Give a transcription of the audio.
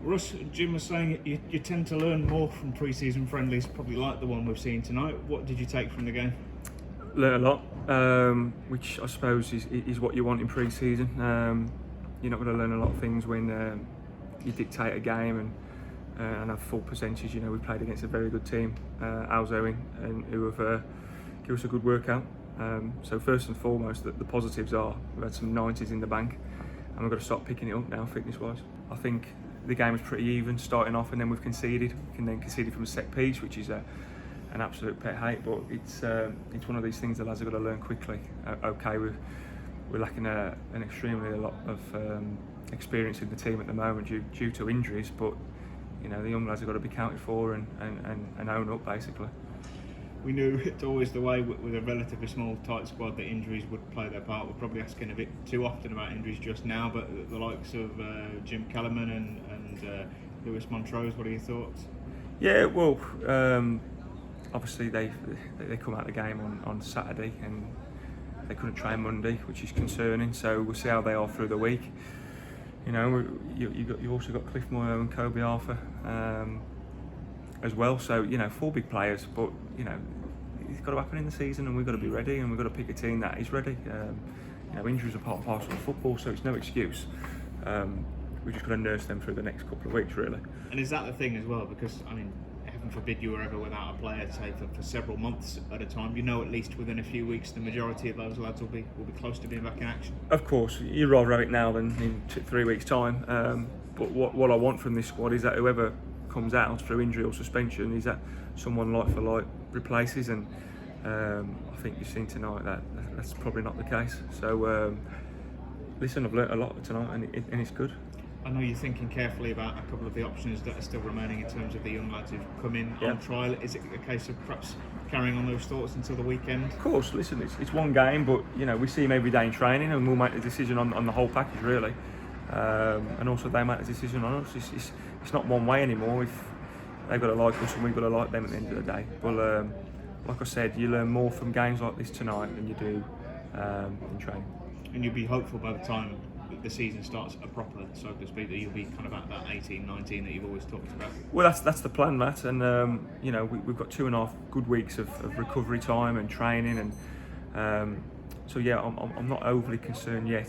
Russ, Jim was saying you tend to learn more from pre-season friendlies, probably like the one we've seen tonight. What did you take from the game? Learn a lot, which I suppose is what you want in pre-season. You're not going to learn a lot of things when you dictate a game and have full percentage. You know, we played against a very good team, Halesowen, and who have given us a good workout. So first and foremost, the positives are we've had some 90s in the bank, and we've got to start picking it up now, fitness-wise. I think the game was pretty even starting off, and then we've conceded. We can then concede from a set piece, which is an absolute pet hate. But it's one of these things the lads have got to learn quickly. Okay, we're lacking an extremely lot of experience in the team at the moment due to injuries, but you know the young lads have got to be counted for and own up basically. We knew it's always the way with a relatively small, tight squad that injuries would play their part. We're probably asking a bit too often about injuries just now, but the likes of Jim Kellerman and Lewis Montrose, what are your thoughts? Yeah, well, obviously they come out of the game on Saturday and they couldn't train Monday, which is concerning. So we'll see how they are through the week. You know, you also got Cliff Moyo and Kobe Arthur as well. So you know, 4 big players, but you know, it's got to happen in the season, and we've got to be ready, and we've got to pick a team that is ready. You know, injuries are part and parcel of football, so it's no excuse. We've just got to nurse them through the next couple of weeks, really. And is that the thing as well? Because I mean, heaven forbid you were ever without a player, say for several months at a time. You know, at least within a few weeks, the majority of those lads will be close to being back in action. Of course, you'd rather have it now than in 3 weeks' time. But what I want from this squad is that whoever comes out through injury or suspension is that someone like for like replaces, and I think you've seen tonight that that's probably not the case. So listen, I've learnt a lot tonight, and it's good. I know you're thinking carefully about a couple of the options that are still remaining in terms of the young lads who've come in on trial. Is it a case of perhaps carrying on those thoughts until the weekend? Of course, listen, it's one game, but you know we see them every day in training, and we'll make the decision on the whole package really. And also they make the decision on us. It's not one way anymore. If they've got to like us and we've got to like them at the end of the day. Well, like I said, you learn more from games like this tonight than you do in training. And you'll be hopeful by the time the season starts proper, so to speak, that you'll be kind of at that 18, 19 that you've always talked about. Well, that's the plan, Matt. And you know we've got 2.5 good weeks of recovery time and training, and so yeah, I'm not overly concerned yet.